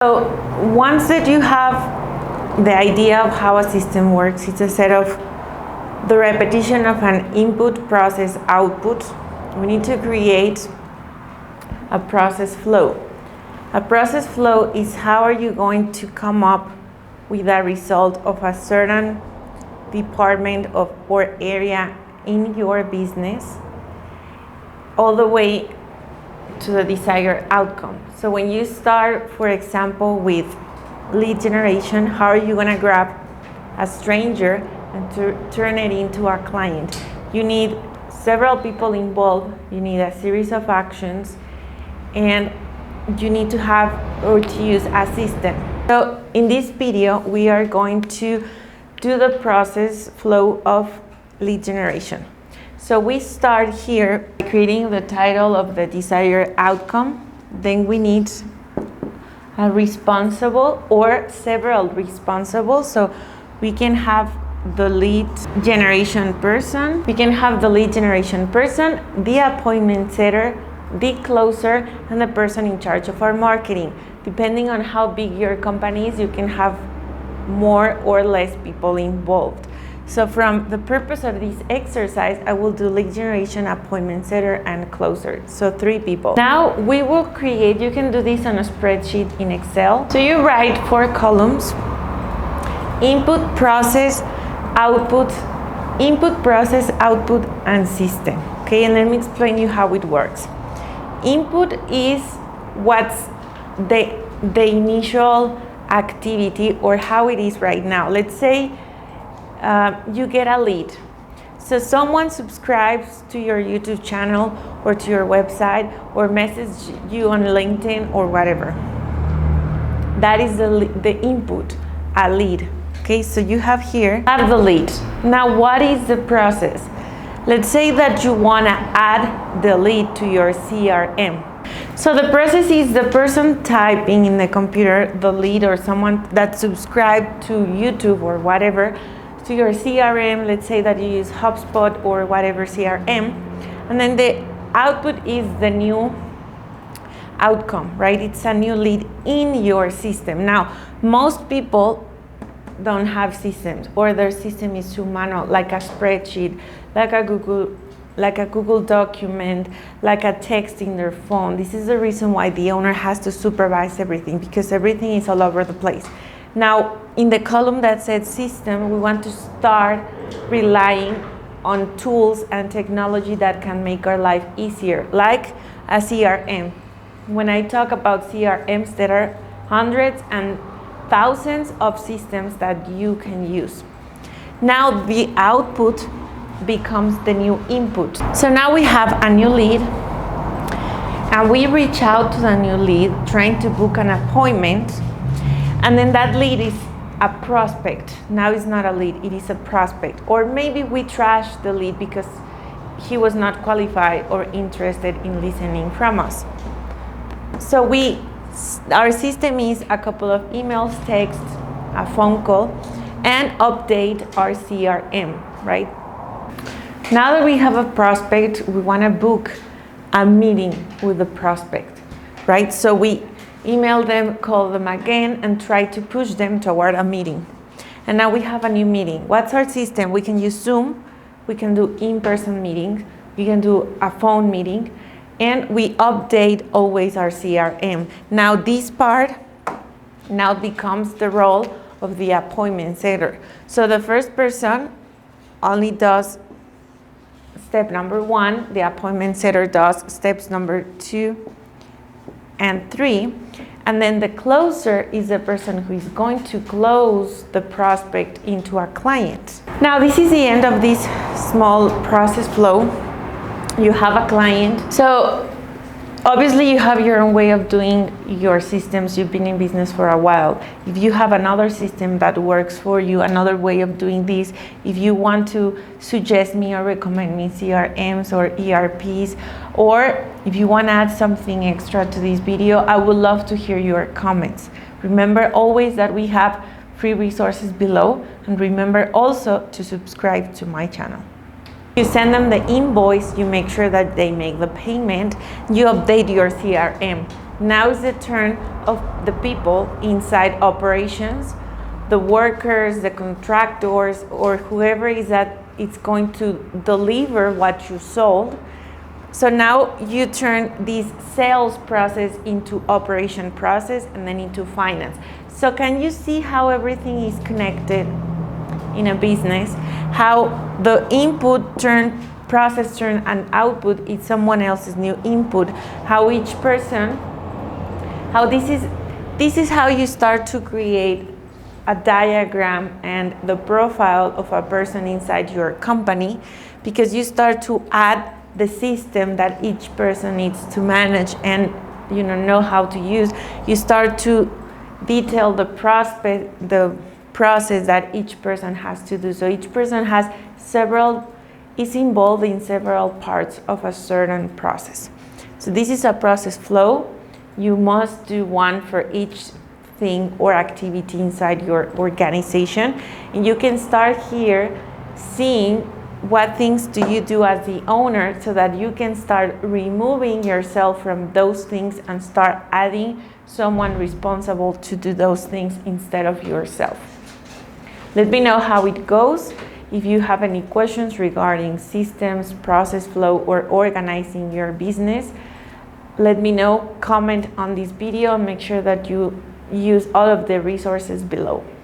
So once that you have the idea of how a system works, it's a set of the repetition of an input, process, output. We need to create a process flow. A process flow is how are you going to come up with a result of a certain department of or area in your business all the way to the desired outcome. So when you start, for example, with lead generation, how are you going to grab a stranger and to turn it into a client? You need several people involved, you need a series of actions, and you need to have or to use a system. So in this video, we are going to do the process flow of lead generation. So we start here by creating the title of the desired outcome. Then we need a responsible or several responsible. So we can have the lead generation person. We can have the lead generation person, the appointment setter, the closer, and the person in charge of our marketing. Depending on how big your company is, you can have more or less people involved. So from the purpose of this exercise, I will do lead generation, appointment setter, and closer. So 3 people. Now we will create, you can do this on a spreadsheet in Excel. So you write 4 columns: input, process, output, input, process, output, and system. Okay, and let me explain you how it works. Input is what's the initial activity or how it is right now. Let's say you get a lead. So someone subscribes to your YouTube channel or to your website or message you on LinkedIn or whatever. That is the input, a lead. Okay, so you have here, have the lead. Now what is the process? Let's say that you want to add the lead to your CRM. So the process is the person typing in the computer the lead, or someone that subscribed to YouTube or whatever to your CRM. Let's say that you use HubSpot or whatever CRM, and then the output is the new outcome, right? It's a new lead in your system. Now, most people don't have systems, or their system is too manual, like a spreadsheet, like a Google document, like a text in their phone. This is the reason why the owner has to supervise everything, because everything is all over the place. Now, in the column that says system, we want to start relying on tools and technology that can make our life easier, like a CRM. When I talk about CRMs, there are hundreds and thousands of systems that you can use. Now the output becomes the new input. So now we have a new lead, and we reach out to the new lead trying to book an appointment, and then that lead is a prospect. Now it's not a lead, it is a prospect. Or maybe we trash the lead because he was not qualified or interested in listening from us. So our system is a couple of emails, texts, a phone call, and update our CRM, right? Now that we have a prospect, we want to book a meeting with the prospect, right? So we email them, call them again, and try to push them toward a meeting. And now we have a new meeting. What's our system? We can use Zoom, we can do in-person meetings, we can do a phone meeting, and we update always our CRM. Now this part now becomes the role of the appointment setter. So the first person only does step number 1, the appointment setter does steps number 2 and 3, and then the closer is the person who is going to close the prospect into a client. Now this is the end of this small process flow. You have a client. So obviously you have your own way of doing your systems. You've been in business for a while. If you have another system that works for you, another way of doing this, if you want to suggest me or recommend me CRMs or ERPs, or if you want to add something extra to this video, I would love to hear your comments. Remember always that we have free resources below, and remember also to subscribe to my channel. You send them the invoice, you make sure that they make the payment, you update your CRM. Now is the turn of the people inside operations, the workers, the contractors, or whoever is that it's going to deliver what you sold. So now you turn this sales process into operation process and then into finance. So can you see how everything is connected in a business? How the input turn, process turn, and output is someone else's new input. How each person, how this is how you start to create a diagram and the profile of a person inside your company, because you start to add the system that each person needs to manage and know how to use. You start to detail the process that each person has to do. So each person is involved in several parts of a certain process. So this is a process flow. You must do one for each thing or activity inside your organization. And you can start here seeing what things do you do as the owner, so that you can start removing yourself from those things and start adding someone responsible to do those things instead of yourself. Let me know how it goes. If you have any questions regarding systems, process flow, or organizing your business, let me know. Comment on this video and make sure that you use all of the resources below.